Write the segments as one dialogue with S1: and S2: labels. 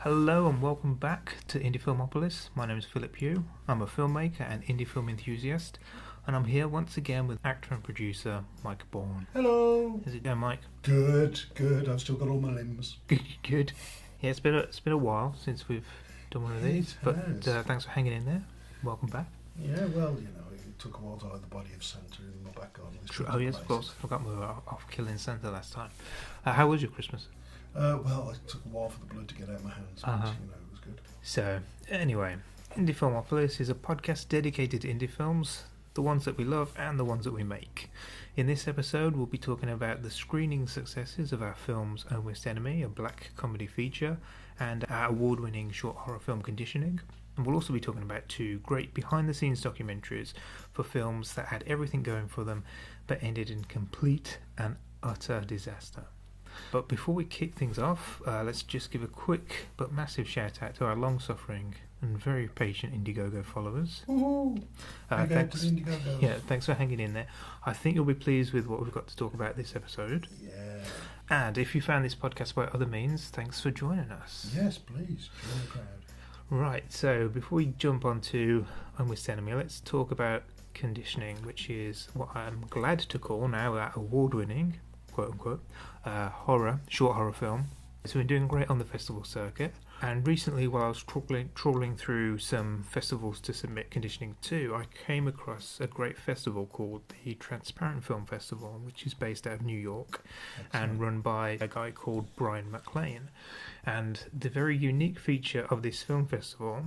S1: Hello and welcome back to IndieFilmopolis. My name is Pugh. I'm a filmmaker and indie film enthusiast, and I'm here once again with actor and producer Mike Baughan.
S2: Hello.
S1: How's it going, Mike?
S2: Good. I've still got all my limbs.
S1: Good. Yeah, it's been a while since we've done one of these, but thanks for hanging in there. Welcome back.
S2: Yeah, well, it took a while to hide the body of Santa in my back garden.
S1: Oh yes, of course. I forgot we were off killing Santa last time. How was your Christmas?
S2: Well, it took a while for the blood to get out of my hands, but it was good.
S1: So, anyway, IndieFilmopolis is a podcast dedicated to indie films, the ones that we love and the ones that we make. In this episode, we'll be talking about the screening successes of our films Almost Enemy, a black comedy feature, and our award-winning short horror film Conditioning. And we'll also be talking about two great behind-the-scenes documentaries for films that had everything going for them, but ended in complete and utter disaster. But before we kick things off, let's just give a quick but massive shout out to our long-suffering and very patient Indiegogo followers.
S2: Thanks. Indiegogo.
S1: Yeah, thanks for hanging in there. I think you'll be pleased with what we've got to talk about this episode.
S2: Yeah.
S1: And if you found this podcast by other means, thanks for joining us.
S2: Yes, please. Join the crowd.
S1: Right, so before we jump on to Almost Enemy, let's talk about Conditioning, which is what I'm glad to call now our award-winning, quote-unquote, short horror film. It's been doing great on the festival circuit, and recently while I was trawling through some festivals to submit Conditioning to, I came across a great festival called the Transparent Film Festival, which is based out of New York. Excellent. And run by a guy called Brian McLean. And the very unique feature of this film festival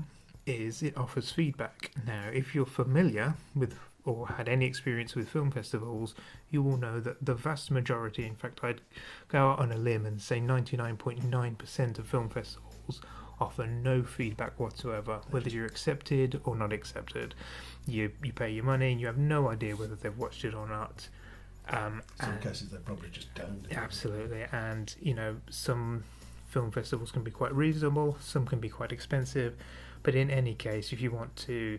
S1: is it offers feedback. Now, if you're familiar with or had any experience with film festivals, you will know that the vast majority, in fact I'd go out on a limb and say 99.9% of film festivals offer no feedback whatsoever, whether you're accepted or not accepted. You pay your money and you have no idea whether they've watched it or not.
S2: Some cases they probably just don't.
S1: Absolutely, and some film festivals can be quite reasonable, some can be quite expensive, but in any case, if you want to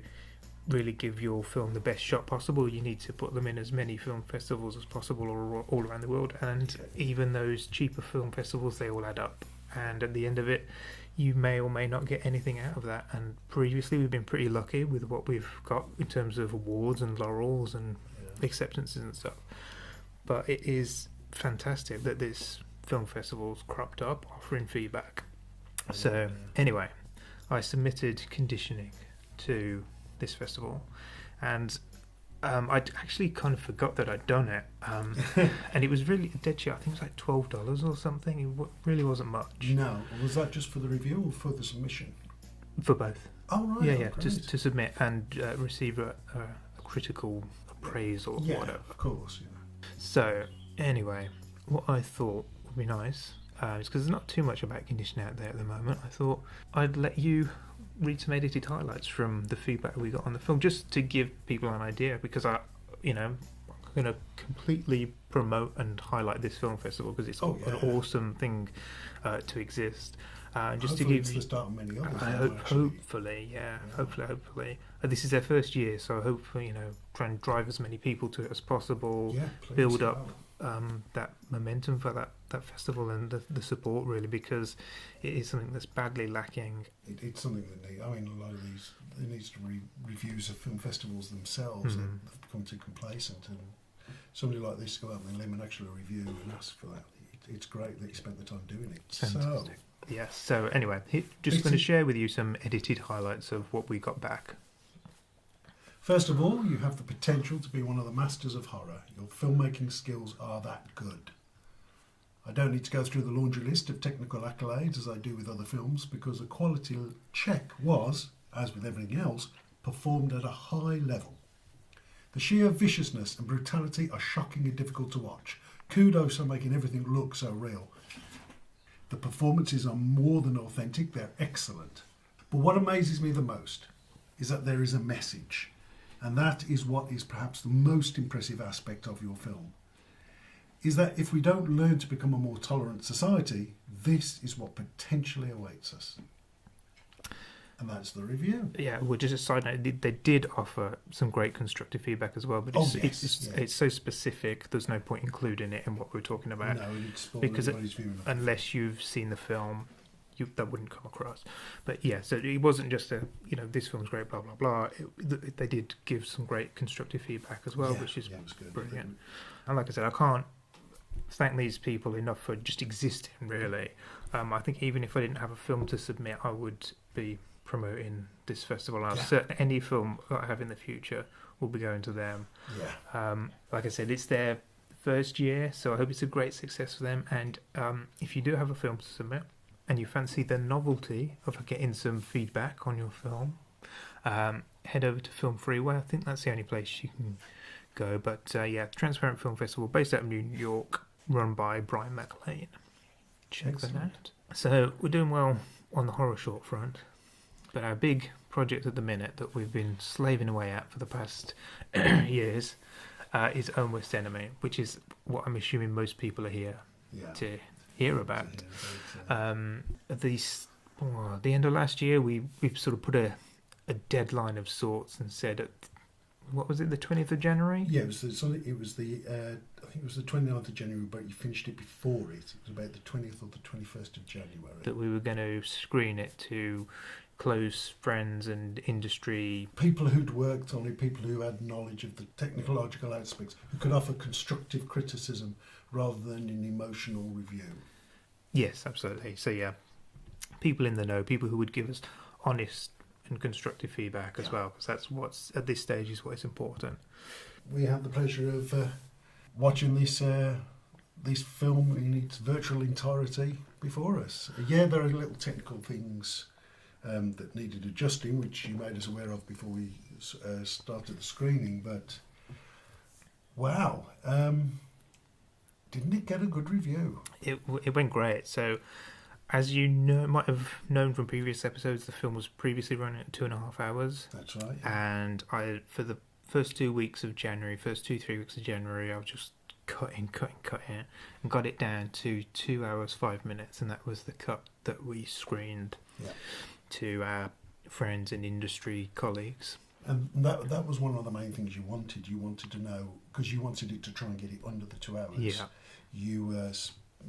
S1: really give your film the best shot possible, you need to put them in as many film festivals as possible all around the world, and even those cheaper film festivals, they all add up, and at the end of it you may or may not get anything out of that. And previously we've been pretty lucky with what we've got in terms of awards and laurels and acceptances and stuff, but it is fantastic that this film festival's cropped up offering feedback. So anyway, I submitted Conditioning to this festival, and I'd actually kind of forgot that I'd done it, and it was really dead cheap. I think it was like $12 or something. It really wasn't much.
S2: No, was that just for the review or for the submission?
S1: For both.
S2: Oh right.
S1: Yeah, just to submit and receive a critical appraisal or whatever.
S2: Of course.
S1: So anyway, what I thought would be nice is because there's not too much about Conditioning out there at the moment. I thought I'd let you read some edited highlights from the feedback we got on the film, just to give people an idea, because I'm going to completely promote and highlight this film festival because it's an awesome thing to exist. Just
S2: hopefully
S1: to give
S2: it's the start of many others.
S1: Hopefully. This is their first year, so hopefully try and drive as many people to it as possible. Build up that momentum for that festival and the support, really, because it is something that's badly lacking.
S2: It's something that a lot of these, there needs to be reviews of film festivals themselves. They've become too complacent, and somebody like this go out on the limb and actually review and ask for that. It's great that you spent the time doing it.
S1: Fantastic. Yes. So anyway, just going to share with you some edited highlights of what we got back.
S2: First of all, you have the potential to be one of the masters of horror. Your filmmaking skills are that good. I don't need to go through the laundry list of technical accolades as I do with other films, because the quality check was, as with everything else, performed at a high level. The sheer viciousness and brutality are shocking and difficult to watch. Kudos on making everything look so real. The performances are more than authentic, they're excellent. But what amazes me the most is that there is a message. And that is what is perhaps the most impressive aspect of your film, is that if we don't learn to become a more tolerant society, this is what potentially awaits us. And that's the review.
S1: Yeah, well, just a side note, they did offer some great constructive feedback as well, but it's so specific, there's no point including it in what we're talking about.
S2: No, it's
S1: because unless you've seen the film, that wouldn't come across. But yeah, so it wasn't just this film's great, blah blah blah. They did give some great constructive feedback as well, which is
S2: it was good.
S1: brilliant. And like I said, I can't thank these people enough for just existing, really. I think even if I didn't have a film to submit, I would be promoting this festival. And certainly any film that I have in the future will be going to them. Like I said, it's their first year, so I hope it's a great success for them. And if you do have a film to submit and you fancy the novelty of getting some feedback on your film, head over to Film Freeway. I think that's the only place you can go. But Transparent Film Festival, based out of New York, run by Brian McLean. Check that out. So we're doing well on the horror short front, but our big project at the minute that we've been slaving away at for the past years is Own Worst Enemy, which is what I'm assuming most people are here to hear about. At the end of last year, we've sort of put a deadline of sorts and said what was it, the 20th of January?
S2: Yeah, it was the I think it was the 29th of January, but you finished it before it. It was about the 20th or the 21st of January.
S1: That we were going to screen it to close friends and industry.
S2: People who'd worked on it, people who had knowledge of the technological aspects, who could offer constructive criticism rather than an emotional review.
S1: Yes, absolutely. So yeah, people in the know, people who would give us honest and constructive feedback as well, because that's what's at this stage is what is important.
S2: We had the pleasure of watching this film in its virtual entirety before us. Yeah, there are little technical things that needed adjusting, which you made us aware of before we started the screening, but wow, didn't it get a good review?
S1: It went great. So as you might have known from previous episodes, the film was previously running at 2.5 hours.
S2: That's right.
S1: And for the first 3 weeks of January, I was just cutting, and got it down to 2 hours 5 minutes, and that was the cut that we screened to our friends and industry colleagues.
S2: And that was one of the main things you wanted. You wanted to know, because you wanted it to try and get it under the 2 hours.
S1: Yeah.
S2: You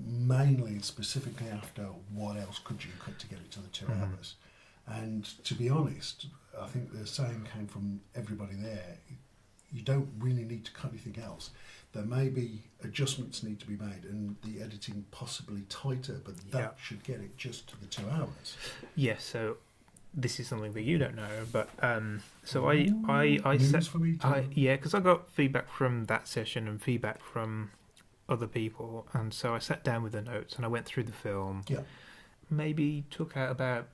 S2: mainly, specifically after what else could you cut to get it to the 2 hours. And to be honest, I think the saying came from everybody there, you don't really need to cut anything else. There may be adjustments need to be made and the editing possibly tighter, but that should get it just to the 2 hours.
S1: Yes, so this is something that you don't know, but so
S2: news for me too.
S1: because I got feedback from that session and feedback from other people, and so I sat down with the notes and I went through the film.
S2: Yeah.
S1: Maybe took out about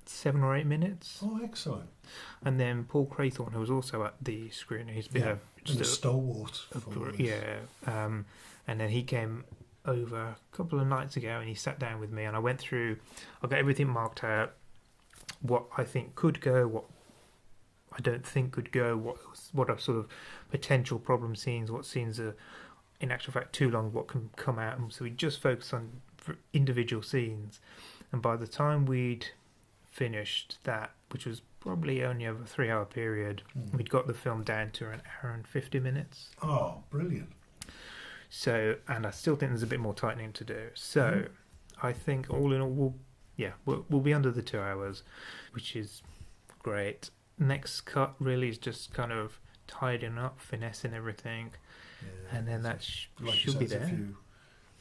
S1: 7 or 8 minutes.
S2: Oh, excellent.
S1: And then Paul Craythorne, who was also at the screening, he's been
S2: a stalwart.
S1: And then he came over a couple of nights ago and he sat down with me and I went through, I got everything marked out, what I think could go, what I don't think could go, what are sort of potential problem scenes, what scenes are in actual fact too long, what can come out. And so we just focused on individual scenes, and by the time we'd finished that, which was probably only over a 3 hour period, we'd got the film down to an hour and 50 minutes.
S2: Oh, brilliant.
S1: So, and I still think there's a bit more tightening to do. So I think all in all, we'll be under the 2 hours, which is great. Next cut really is just kind of tidying up, finessing everything, and then that should be there.
S2: A few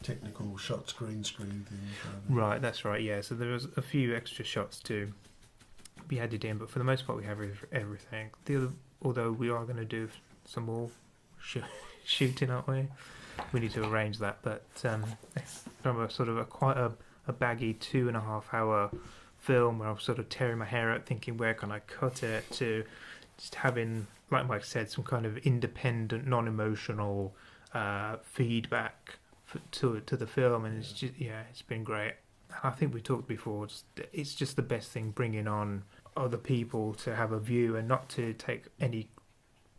S2: technical shots, green screen things.
S1: Right, that's right. Yeah, so there was a few extra shots to be added in, but for the most part, we have everything. Although we are going to do some more shooting, aren't we? We need to arrange that, but from a sort of quite a baggy 2.5 hour film where I'm sort of tearing my hair out thinking where can I cut it, to just having, like Mike said, some kind of independent, non-emotional feedback to the film, and it's just it's been great. I think we talked before, it's just the best thing, bringing on other people to have a view and not to take any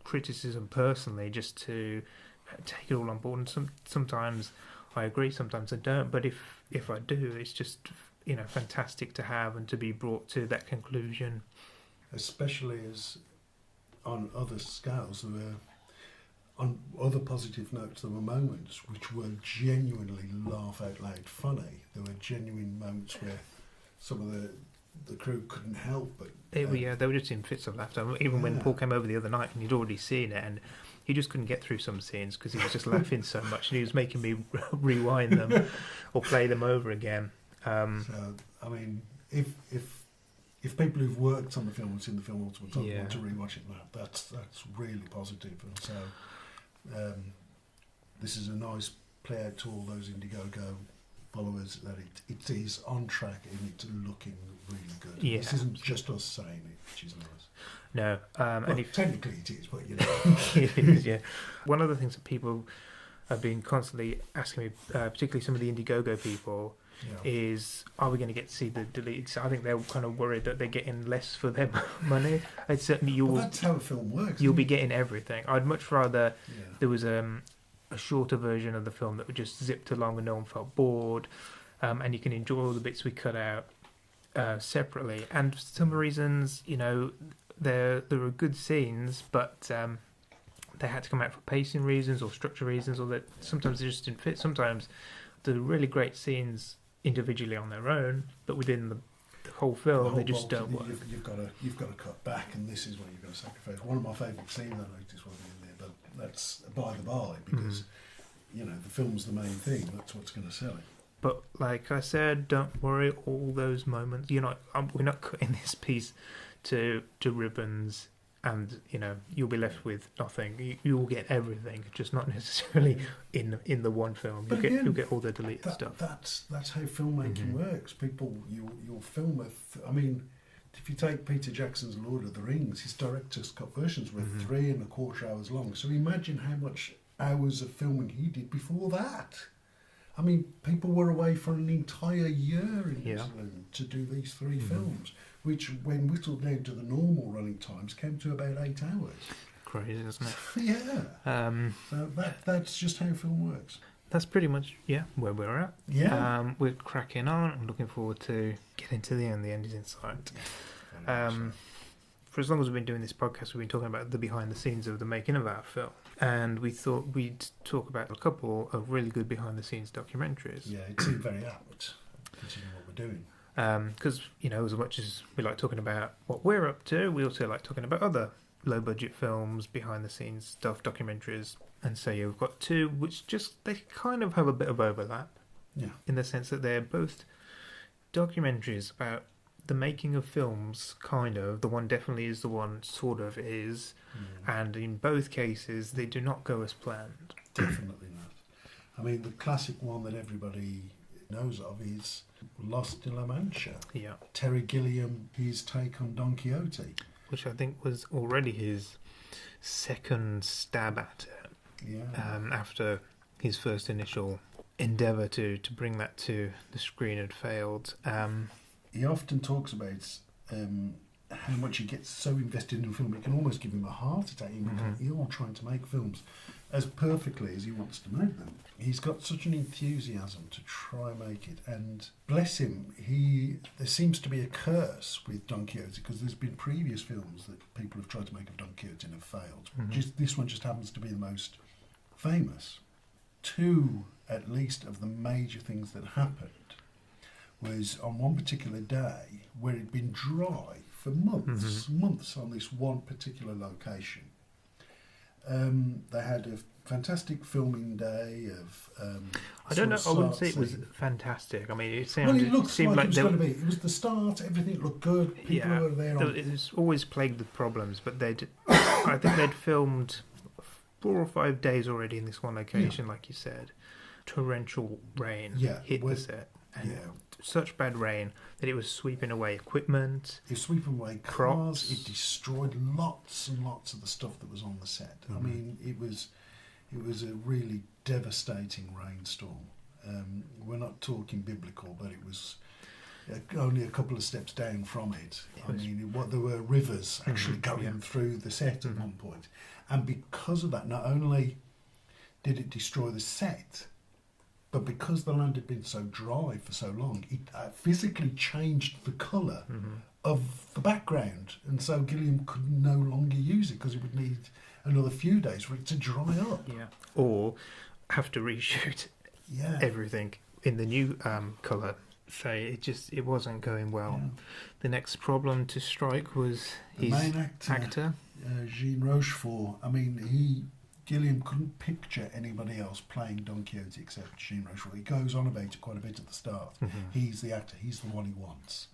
S1: criticism personally, just to take it all on board. And sometimes I agree, sometimes I don't, but if I do, it's just fantastic to have and to be brought to that conclusion.
S2: Especially as on other scales, on other positive notes, there were moments which were genuinely laugh out loud funny. There were genuine moments where some of the crew couldn't help but...
S1: They were just in fits of laughter. Even when Paul came over the other night and he'd already seen it, and he just couldn't get through some scenes because he was just laughing so much, and he was making me rewind them or play them over again.
S2: So, I mean, if people who've worked on the film and seen the film ultimately want to rewatch it now, that's really positive. And so this is a nice play out to all those Indiegogo followers that it is on track and it's looking really good.
S1: Yeah,
S2: this isn't just us saying it, which is nice.
S1: No,
S2: well, technically it is, but you know.
S1: It is, yeah. One of the things that people have been constantly asking me, particularly some of the Indiegogo people, is, are we going to get to see the deleted? So I think they're kind of worried that they're getting less for their money. It's certainly
S2: that's how a film works.
S1: You'll be getting everything. I'd much rather there was a shorter version of the film that would just zipped along and no one felt bored, and you can enjoy all the bits we cut out separately. And for some reasons, you know, there are good scenes, but they had to come out for pacing reasons or structure reasons, or that sometimes they just didn't fit. Sometimes the really great scenes individually on their own, but within the whole film, they just don't work.
S2: You've got to cut back, and this is where you've got to sacrifice. One of my favourite scenes I noticed wasn't in there, but that's by the by, because you know the film's the main thing. That's what's going to sell it.
S1: But like I said, don't worry. All those moments, we're not cutting this piece to ribbons, and you know you'll be left with nothing. You'll get everything, just not necessarily in the one film. You'll get all the deleted stuff.
S2: That's how filmmaking works. People, you'll film I mean, if you take Peter Jackson's Lord of the Rings, his director's cut versions were 3.25 hours long. So imagine how much hours of filming he did before that. I mean, people were away for an entire year in New Zealand to do these 3 films, which, when whittled down to the normal running times, came to about 8 hours.
S1: Crazy, isn't it?
S2: Yeah. So that's just how film works.
S1: That's pretty much, where we're at.
S2: Yeah.
S1: We're cracking on. I'm looking forward to getting to the end. The end is in sight. For as long as we've been doing this podcast, we've been talking about the behind the scenes of the making of our film. And we thought we'd talk about a couple of really good behind the scenes documentaries.
S2: Yeah, it seemed very apt, considering what we're doing.
S1: Because, as much as we like talking about what we're up to, we also like talking about other low budget films, behind the scenes stuff, documentaries. And so we've got 2 which they kind of have a bit of overlap.
S2: Yeah.
S1: In the sense that they're both documentaries about the making of films, kind of. The one definitely is, the one sort of is. And in both cases, they do not go as planned.
S2: Definitely not. I mean, the classic one that everybody knows of is Lost in La Mancha.
S1: Yeah.
S2: Terry Gilliam, his take on Don Quixote.
S1: Which I think was already his second stab at it.
S2: Yeah.
S1: After his first initial endeavour to bring that to the screen had failed.
S2: He often talks about how much he gets so invested in film, it can almost give him a heart attack. He's all trying to make films as perfectly as he wants to make them. He's got such an enthusiasm to try and make it, and bless him, there seems to be a curse with Don Quixote, because there's been previous films that people have tried to make of Don Quixote and have failed. This one just happens to be the most famous. 2, at least, of the major things that happened was on one particular day where it'd been dry for months on this one particular location. They had a fantastic filming day of.
S1: I don't know. I wouldn't say it was fantastic. I mean, it seemed
S2: it looked
S1: seemed
S2: like it was
S1: there,
S2: going to be. It was the start. Everything looked good. People were there.
S1: It was always plagued with problems, but I think they'd filmed 4 or 5 days already in this one location, like you said. Torrential rain hit the set. And such bad rain that it was sweeping away equipment.
S2: It was sweeping away cars. It destroyed lots and lots of the stuff that was on the set. I mean, it was a really devastating rainstorm. We're not talking biblical, but it was only a couple of steps down from it. There were rivers actually going through the set at one point. And because of that, not only did it destroy the set, but because the land had been so dry for so long, it physically changed the colour of the background. And so Gilliam could no longer use it because it would need another few days for it to dry up.
S1: Yeah. Or have to reshoot everything in the new colour So it wasn't going well.
S2: Yeah.
S1: The next problem to strike was
S2: The
S1: his
S2: main actor. Jean Rochefort. I mean, Gilliam couldn't picture anybody else playing Don Quixote except Jean Rochefort. He goes on about it quite a bit at the start.
S1: Mm-hmm.
S2: He's the actor. He's the one he wants.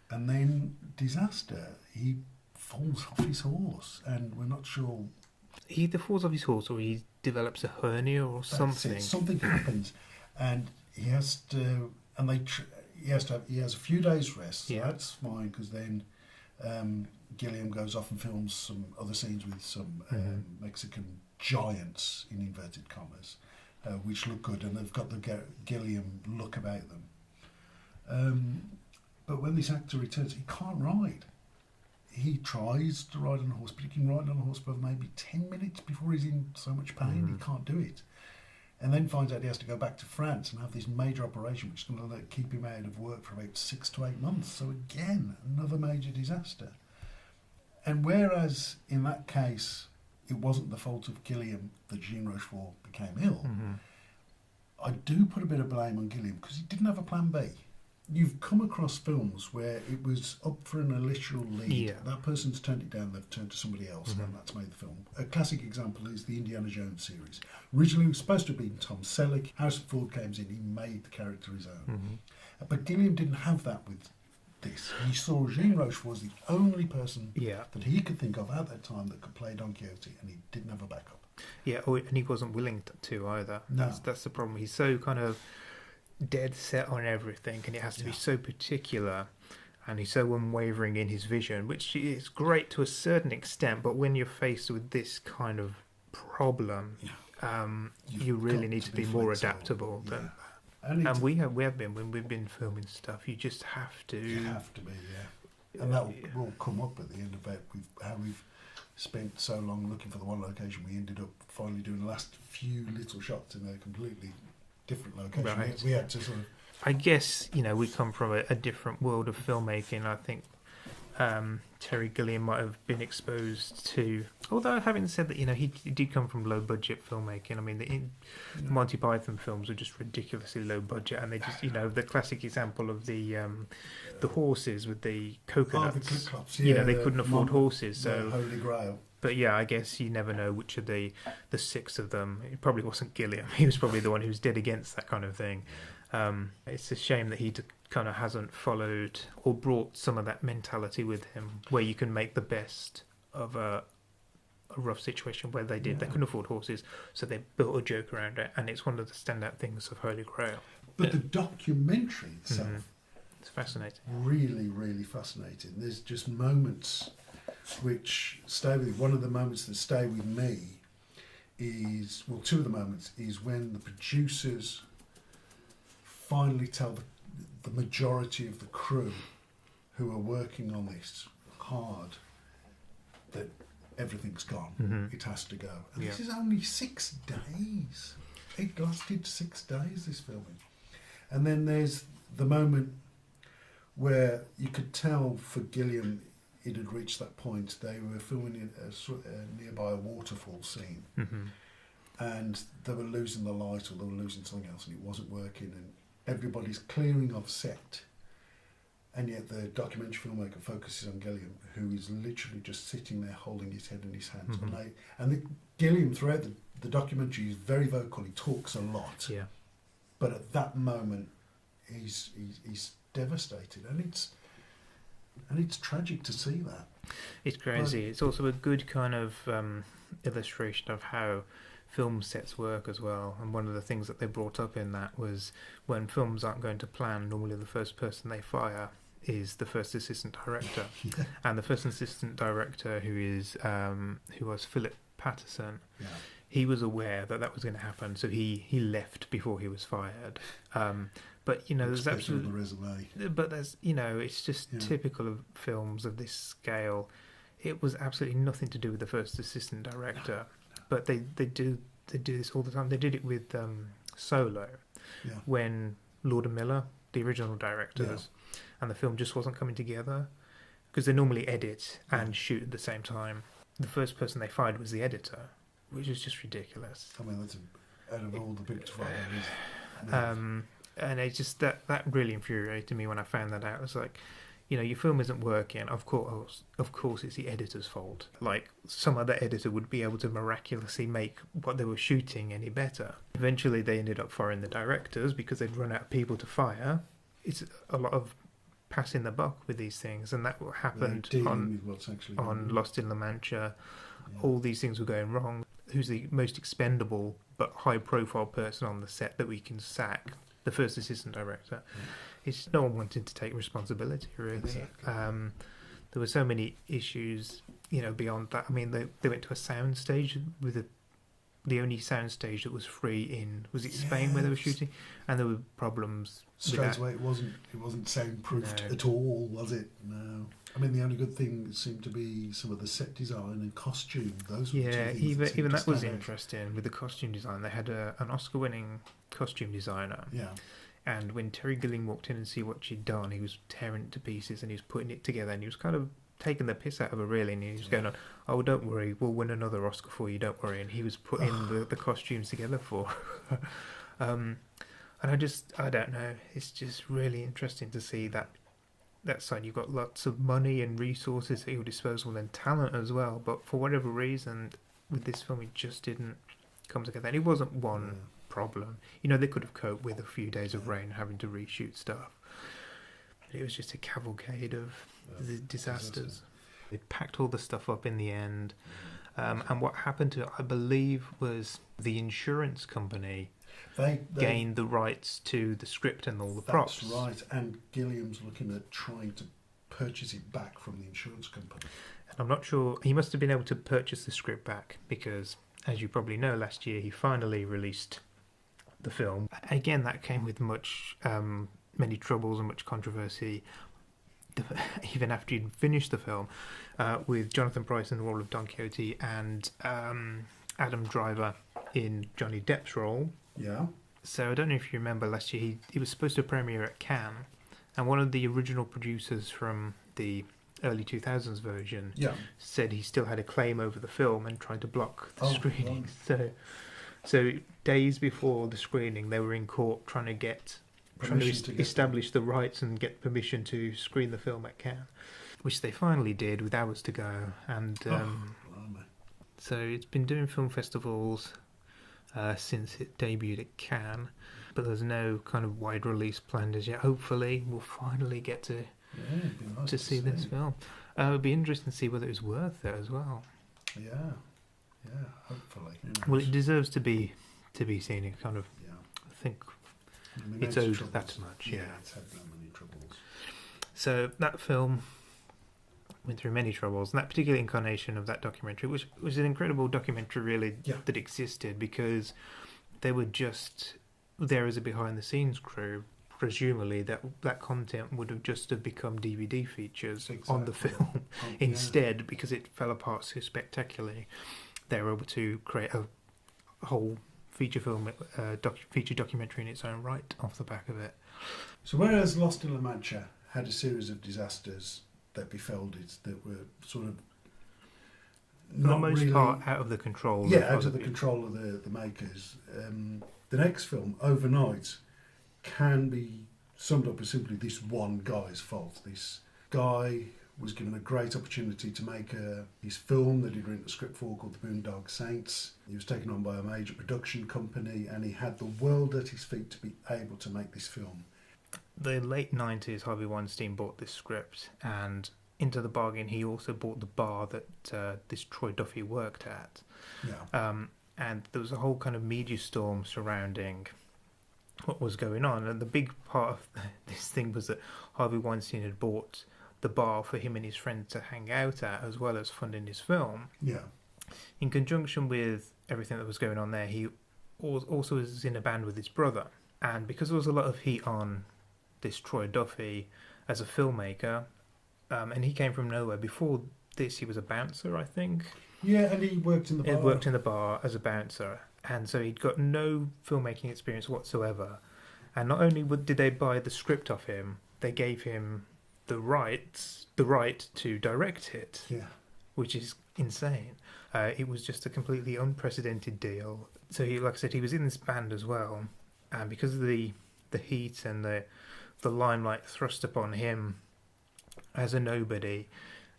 S2: And then disaster. He falls off his horse, and we're not sure.
S1: He either falls off his horse or he develops a hernia or something.
S2: Something happens, and he has to. And he has a few days rest. So that's fine, because then Gilliam goes off and films some other scenes with some Mexican giants in inverted commas, which look good, and they've got the Gilliam look about them. But when this actor returns, he can't ride. He tries to ride on a horse, but he can ride on a horse for maybe 10 minutes before he's in so much pain. He can't do it. And then finds out he has to go back to France and have this major operation, which is going to keep him out of work for about 6 to 8 months. So again, another major disaster. And whereas in that case, it wasn't the fault of Gilliam that Jean Rochefort became ill, I do put a bit of blame on Gilliam, because he didn't have a plan B. You've come across films where it was up for an initial lead.
S1: Yeah.
S2: That person's turned it down, they've turned to somebody else, and that's made the film. A classic example is the Indiana Jones series. Originally it was supposed to have been Tom Selleck. Harrison Ford comes in, he made the character his own. But Gilliam didn't have that with this. He saw Jean Rochefort was the only person that he could think of at that time that could play Don Quixote, and he didn't have a backup.
S1: Yeah, and he wasn't willing to either.
S2: No.
S1: That's the problem. He's so kind of dead set on everything, and it has to be so particular, and he's so unwavering in his vision, which is great to a certain extent, but when you're faced with this kind of problem, you really need to be more adaptable than and we have been when we've been filming stuff. You just have to.
S2: You have to be, and that will come up at the end about how we've spent so long looking for the one location. We ended up finally doing the last few little shots in a completely different location.
S1: Right.
S2: We had to sort of.
S1: I guess we come from a different world of filmmaking. I think Terry Gilliam might have been exposed to. Although having said that, he did come from low budget filmmaking. I mean, the Monty Python films are just ridiculously low budget, and they just the classic example of the horses with the coconuts.
S2: The clip-clops,
S1: they couldn't afford horses, so
S2: the Holy Grail.
S1: But I guess you never know which of the 6 of them. It probably wasn't Gilliam. He was probably the one who was dead against that kind of thing. It's a shame that he kind of hasn't followed or brought some of that mentality with him, where you can make the best of a rough situation where they couldn't afford horses, so they built a joke around it, and it's one of the standout things of Holy Grail.
S2: But the documentary itself,
S1: it's fascinating.
S2: Really, really fascinating. There's just moments which stay with you. One of the moments that stay with me is, two of the moments is when the producers finally tell the majority of the crew who are working on this hard that everything's gone. It has to go. And this is only 6 days. It lasted 6 days, this filming. And then there's the moment where you could tell for Gilliam it had reached that point. They were filming nearby a waterfall scene, and they were losing the light, or they were losing something else, and it wasn't working, and everybody's clearing off set, and yet the documentary filmmaker focuses on Gilliam, who is literally just sitting there holding his head in his hands. Gilliam throughout the documentary is very vocal. He talks a lot, but at that moment he's devastated, and it's tragic to see that.
S1: It's crazy. It's also a good kind of illustration of how film sets work as well. And one of the things that they brought up in that was when films aren't going to plan, normally the first person they fire is the first assistant director. And the first assistant director, who was Philip Patterson, he was aware that was going to happen, so he left before he was fired. But there's absolutely
S2: the resume.
S1: But there's it's just typical of films of this scale. It was absolutely nothing to do with the first assistant director, but they do this all the time. They did it with Solo, when Lord and Miller, the original directors, and the film just wasn't coming together, because they normally edit and shoot at the same time. The first person they fired was the editor, which is just ridiculous.
S2: I mean, that's out of all the big 5 movies.
S1: And it just that really infuriated me when I found that out. It was like, your film isn't working. Of course, it's the editor's fault. Like, some other editor would be able to miraculously make what they were shooting any better. Eventually, they ended up firing the directors because they'd run out of people to fire. It's a lot of passing the buck with these things, and that happened on Lost in La Mancha. Yeah. All these things were going wrong. Who's the most expendable but high-profile person on the set that we can sack? The first assistant director. Yeah. It's no one wanted to take responsibility, really. Exactly. There were so many issues, beyond that. I mean, they went to a sound stage with the only sound stage that was free in, was it Spain where they were shooting? And there were problems.
S2: Straight away, it wasn't soundproofed at all, was it? No. I mean, the only good thing seemed to be some of the set design and costume. Those were
S1: even that was interesting with the costume design. They had an Oscar-winning costume designer. Yeah. And when Terry Gilliam walked in and see what she'd done, he was tearing it to pieces and he was putting it together and he was kind of taking the piss out of her, really. And he was going on, "Oh, don't worry, we'll win another Oscar for you, don't worry." And he was putting the costumes together for her. And I don't know, it's just really interesting to see that side. You've got lots of money and resources at your disposal and talent as well, but for whatever reason, with this film, it just didn't come together. And it wasn't one problem. They could have coped with a few days of rain having to reshoot stuff. But it was just a cavalcade of the disasters. They packed all the stuff up in the end. And what happened to it, I believe, was the insurance company they gained the rights to the script and all the props.
S2: That's right. And Gilliam's looking at trying to purchase it back from the insurance company.
S1: And I'm not sure, he must have been able to purchase the script back because, as you probably know, last year he finally released the film. Again, that came with many troubles and much controversy. Even after he'd finished the film, with Jonathan Pryce in the role of Don Quixote and Adam Driver in Johnny Depp's role.
S2: Yeah.
S1: So I don't know if you remember last year, he was supposed to premiere at Cannes, and one of the original producers from the early 2000s version said he still had a claim over the film and tried to block the screening. Right. So days before the screening, they were in court trying to establish the rights and get permission to screen the film at Cannes, which they finally did with hours to go. And so it's been doing film festivals since it debuted at Cannes, but there's no kind of wide release planned as yet. Hopefully we'll finally get to see this film. It would be interesting to see whether it's worth it as well.
S2: Yeah, hopefully.
S1: Well, it deserves to be seen. It kind of, I think, it's owed that much. Yeah,
S2: it's had that many troubles.
S1: So that film went through many troubles, and that particular incarnation of that documentary, which was an incredible documentary, really, that existed because they were just there as a behind-the-scenes crew. Presumably, that content would have just have become DVD features on the film instead, because it fell apart so spectacularly. They were able to create a whole feature film, feature documentary in its own right off the back of it.
S2: So whereas Lost in La Mancha had a series of disasters that befell it that were sort of
S1: for the most part out of the control.
S2: Out of the control of the makers. The next film, Overnight, can be summed up as simply this one guy's fault. This guy was given a great opportunity to make his film that he'd written a script for called The Boondock Saints. He was taken on by a major production company and he had the world at his feet to be able to make this film.
S1: The late 90s, Harvey Weinstein bought this script, and into the bargain he also bought the bar that this Troy Duffy worked at. And there was a whole kind of media storm surrounding what was going on, and the big part of this thing was that Harvey Weinstein had bought the bar for him and his friends to hang out at, as well as funding his film. In conjunction with everything that was going on there, he also was in a band with his brother, and because there was a lot of heat on this Troy Duffy as a filmmaker, and he came from nowhere. Before this, he was a bouncer, I think.
S2: Yeah, and he worked in the bar.
S1: He worked in the bar as a bouncer, and so he'd got no filmmaking experience whatsoever. And not only did they buy the script off him, they gave him the right to direct it, which is insane. It was just a completely unprecedented deal. So he, like I said, he was in this band as well, and because of the the heat and the limelight thrust upon him as a nobody,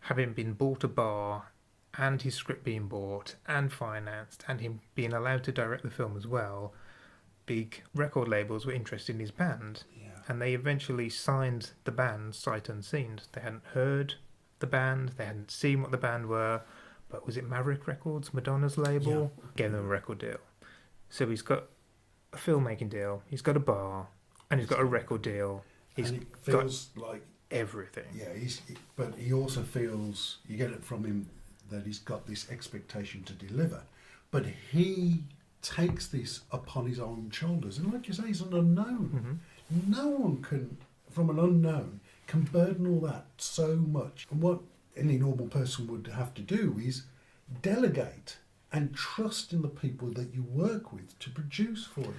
S1: having been bought a bar, and his script being bought and financed, and him being allowed to direct the film as well, big record labels were interested in his band.
S2: Yeah.
S1: And they eventually signed the band sight unseen. They hadn't heard the band, they hadn't seen what the band were, but was it Maverick Records, Madonna's label?
S2: Yeah.
S1: Gave them a record deal. So he's got a filmmaking deal, he's got a bar, and he's got a record deal. He's
S2: and it feels like
S1: everything.
S2: Yeah, but he also feels, you get it from him, that he's got this expectation to deliver. But he takes this upon his own shoulders. And like you say, he's an unknown.
S1: Mm-hmm.
S2: No one can, from an unknown, can burden all that so much. And what any normal person would have to do is delegate and trust in the people that you work with to produce for you.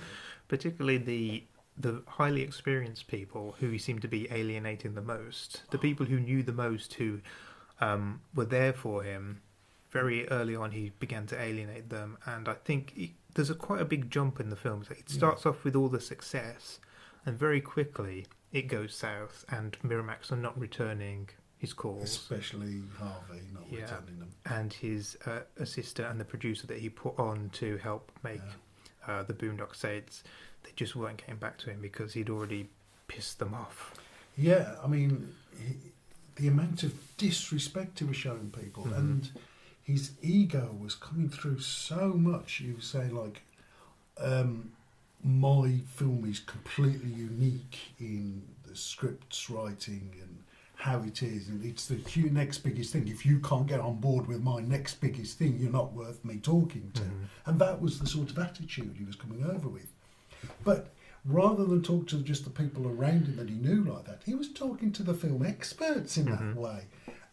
S1: Particularly the highly experienced people who he seemed to be alienating the most, the people who knew the most, who were there for him. Very early on he began to alienate them, and I think there's quite a big jump in the film. It starts off with all the success, and very quickly it goes south, and Miramax are not returning his calls.
S2: Especially Harvey not returning them.
S1: And his assistant and the producer that he put on to help make the Boondock Saints, they just weren't getting back to him because he'd already pissed them off.
S2: Yeah, I mean, the amount of disrespect he was showing people, and his ego was coming through so much. He was saying, like, my film is completely unique in the scripts writing and how it is, and it's the next biggest thing. If you can't get on board with my next biggest thing, you're not worth me talking to. And that was the sort of attitude he was coming over with. But rather than talk to just the people around him that he knew like that, he was talking to the film experts in that way.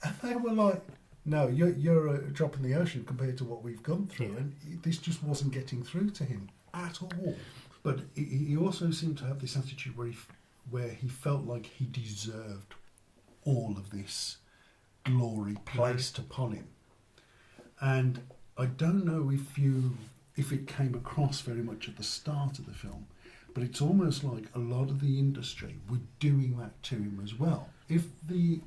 S2: And they were like, no, you're a drop in the ocean compared to what we've gone through. And this just wasn't getting through to him at all. But he also seemed to have this attitude where he felt like he deserved all of this glory placed upon him. And I don't know if it came across very much at the start of the film, but it's almost like a lot of the industry were doing that to him as well. If the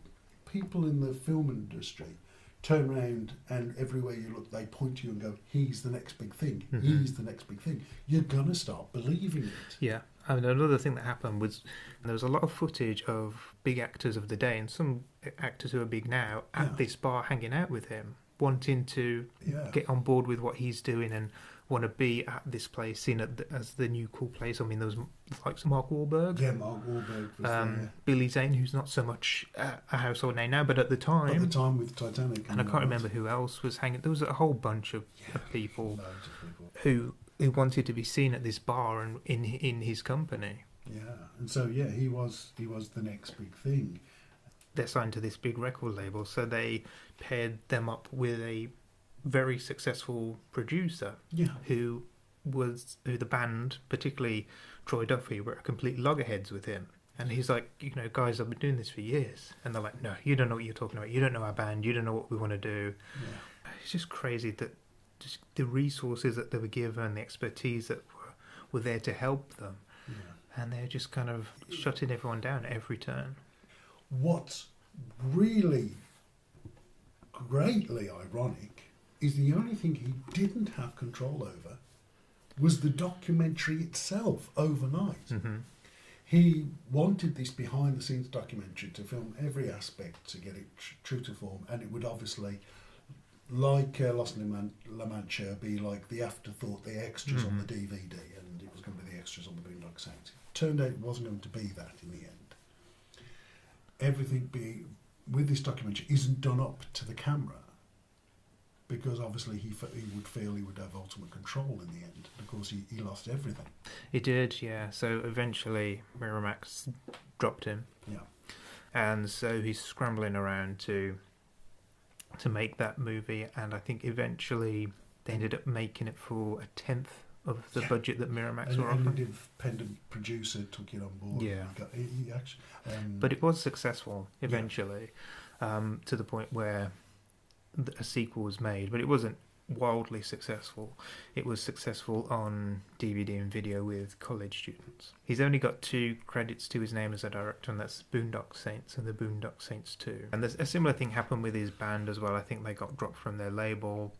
S2: people in the film industry turn around and everywhere you look they point to you and go, he's the next big thing, he's the next big thing, you're going to start believing it.
S1: Yeah. I mean, another thing that happened was there was a lot of footage of big actors of the day, and some actors who are big now, at this bar hanging out with him, wanting to get on board with what he's doing and want to be at this place, seen as the new cool place. I mean, there was like Mark Wahlberg.
S2: Yeah, Mark Wahlberg was there.
S1: Billy Zane, who's not so much a household name now, but at the time...
S2: At the time with Titanic.
S1: And I can't remember who else was hanging... There was a whole bunch of people who wanted to be seen at this bar and in his company.
S2: Yeah, and so he was the next big thing.
S1: They're signed to this big record label, so they paired them up with a very successful producer who the band, particularly Troy Duffy, were complete loggerheads with him. And he's like, guys, I've been doing this for years. And they're like, no, you don't know what you're talking about. You don't know our band. You don't know what we want to do. Yeah. It's just crazy that just the resources that they were given, the expertise that were there to help them. Yeah. And they're just kind of shutting everyone down at every turn.
S2: What's really greatly ironic is the only thing he didn't have control over was the documentary itself overnight. He wanted this behind-the-scenes documentary to film every aspect to get it true to form, and it would obviously, like Lost in La Mancha, be like the afterthought, the extras on the DVD, and it was going to be the extras on the Boondock Saints. It turned out it wasn't going to be that in the end. Everything with this documentary isn't done up to the camera, because obviously he would feel he would have ultimate control in the end. Of course, he lost everything.
S1: He did, yeah. So eventually Miramax dropped him.
S2: Yeah.
S1: And so he's scrambling around to make that movie, and I think eventually they ended up making it for a tenth of the budget that Miramax were offering.
S2: And the independent producer took it on board.
S1: Yeah.
S2: He actually,
S1: but it was successful eventually, to the point where a sequel was made, but it wasn't wildly successful. It was successful on DVD and video with college students. He's only got 2 credits to his name as a director, and that's Boondock Saints and the Boondock Saints 2. And there's a similar thing happened with his band as well. I think they got dropped from their label,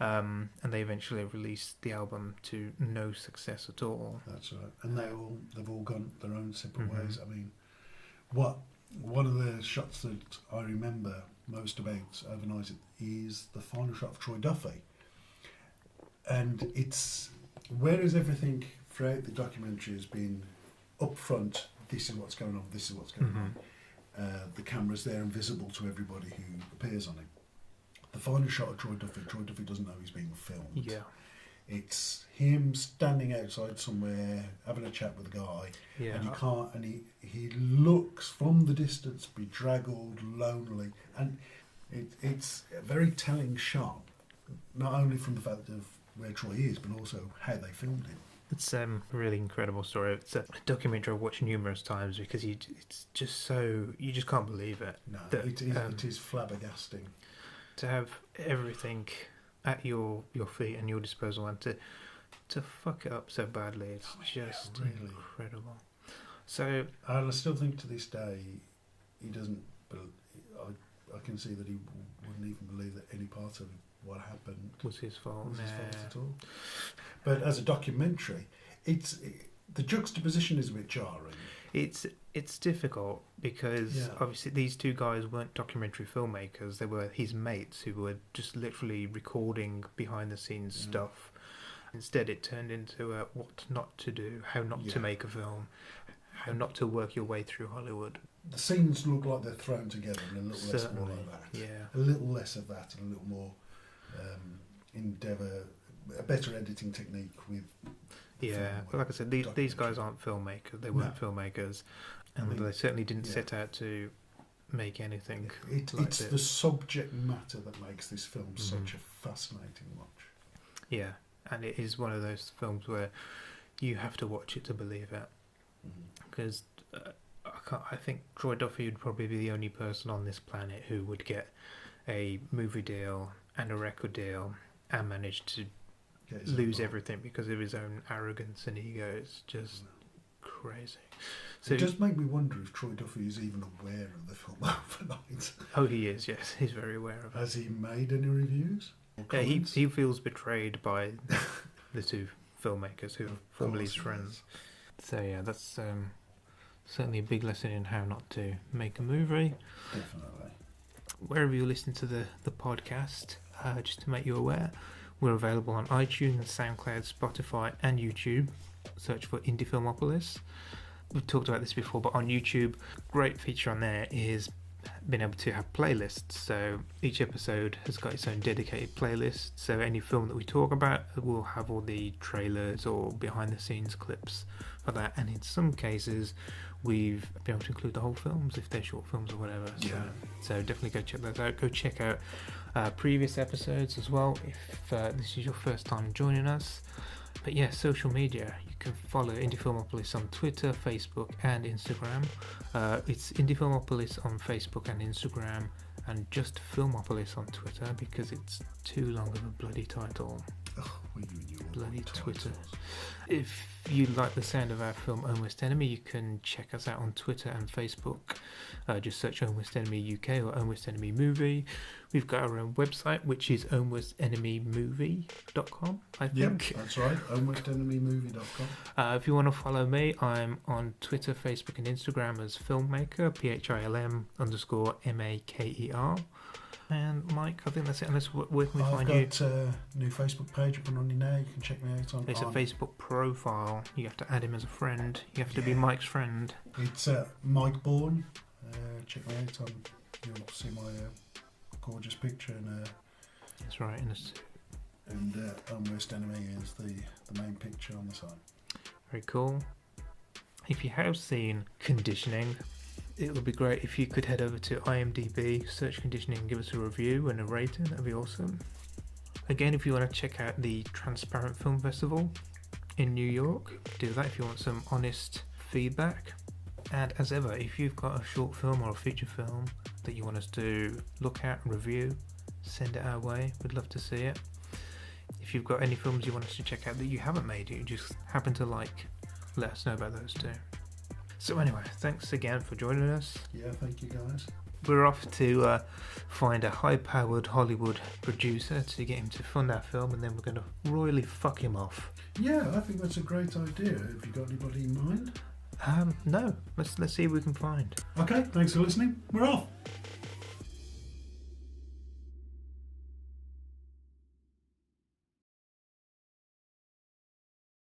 S1: and they eventually released the album to no success at all.
S2: That's right. And they've all gone their own separate ways. I mean, one of the shots that I remember most about overnight is the final shot of Troy Duffy. And it's, whereas everything throughout the documentary has been upfront, this is what's going on, this is what's going on. The camera's there and visible to everybody who appears on it. The final shot of Troy Duffy doesn't know he's being filmed.
S1: Yeah.
S2: It's him standing outside somewhere, having a chat with a guy, and he looks from the distance bedraggled, lonely, and it's a very telling shot, not only from the fact of where Troy is, but also how they filmed it.
S1: It's a really incredible story. It's a documentary I've watched numerous times because it's just so, you just can't believe it.
S2: No, it is flabbergasting.
S1: To have everything at your feet and your disposal, and to fuck it up so badly, it's just really incredible. So,
S2: and I still think to this day he doesn't. I can see that he wouldn't even believe that any part of what happened
S1: was his fault.
S2: His fault at all. But as a documentary, the juxtaposition is a bit jarring.
S1: It's difficult because obviously these 2 guys weren't documentary filmmakers. They were his mates who were just literally recording behind the scenes stuff. Instead, it turned into what not to do, how not to make a film, how not to work your way through Hollywood. The
S2: scenes look like they're thrown together, and a little less more like that.
S1: Yeah,
S2: a little less of that, and a little more endeavour, a better editing technique with.
S1: Yeah, but like I said, these guys aren't filmmakers. They weren't filmmakers, and they certainly didn't set out to make anything.
S2: It's the subject matter that makes this film such a fascinating watch.
S1: Yeah, and it is one of those films where you have to watch it to believe it, because I think Troy Duffy would probably be the only person on this planet who would get a movie deal and a record deal and manage to lose everything because of his own arrogance and ego. It's just crazy. So
S2: it does make me wonder if Troy Duffy is even aware of the film overnight.
S1: Oh, he is, yes. He's very aware of it.
S2: Has he made any reviews?
S1: Yeah, he feels betrayed by the 2 filmmakers who are formerly his friends. So yeah, that's certainly a big lesson in how not to make a movie.
S2: Definitely.
S1: Wherever you listen to the podcast, just to make you aware, we're available on iTunes, SoundCloud, Spotify and YouTube. Search for IndieFilmopolis. We've talked about this before, but on YouTube, great feature on there is being able to have playlists. So each episode has got its own dedicated playlist. So any film that we talk about will have all the trailers or behind the scenes clips for that. And in some cases, we've been able to include the whole films if they're short films or whatever. So definitely go check those out. Go check out previous episodes as well if this is your first time joining us. But yeah, social media. You can follow IndieFilmopolis on Twitter, Facebook and Instagram. It's IndieFilmopolis on Facebook and Instagram, and just Filmopolis on Twitter because it's too long of a bloody title.
S2: Oh,
S1: bloody Twitter. If you like the sound of our film Own Worst Enemy, you can check us out on Twitter and Facebook. Just search Own Worst Enemy UK or Own Worst Enemy Movie. We've got our own website, which is ownworstenemymovie.com, I think.
S2: Yep, that's right, ownworstenemymovie.com.
S1: If you want to follow me, I'm on Twitter, Facebook and Instagram as Philm Maker, PHILM_MAKER. And Mike, I think that's it. Unless where can we find you?
S2: I've got a new Facebook page up and running now. You can check me out on.
S1: It's a Facebook profile. You have to add him as a friend. You have to be Mike's friend.
S2: It's Mike Baughan. Check me out on. You'll see my gorgeous picture and.
S1: That's right.
S2: And Own Worst Enemy is the main picture on the side.
S1: Very cool. If you have seen Conditioning, it would be great if you could head over to IMDb, search Conditioning, and give us a review and a rating. That'd be awesome. Again, if you want to check out the Transparent Film Festival in New York, do that if you want some honest feedback. And as ever, if you've got a short film or a feature film that you want us to look at, review, send it our way. We'd love to see it. if you've got any films you want us to check out that you haven't made, you just happen to like, let us know about those too. So anyway, thanks again for joining us.
S2: Yeah, thank you guys.
S1: We're off to find a high-powered Hollywood producer to get him to fund our film, and then we're going to royally fuck him off.
S2: Yeah, I think that's a great idea. Have you got anybody in mind?
S1: No. Let's see if we can find.
S2: Okay, thanks for listening. We're off.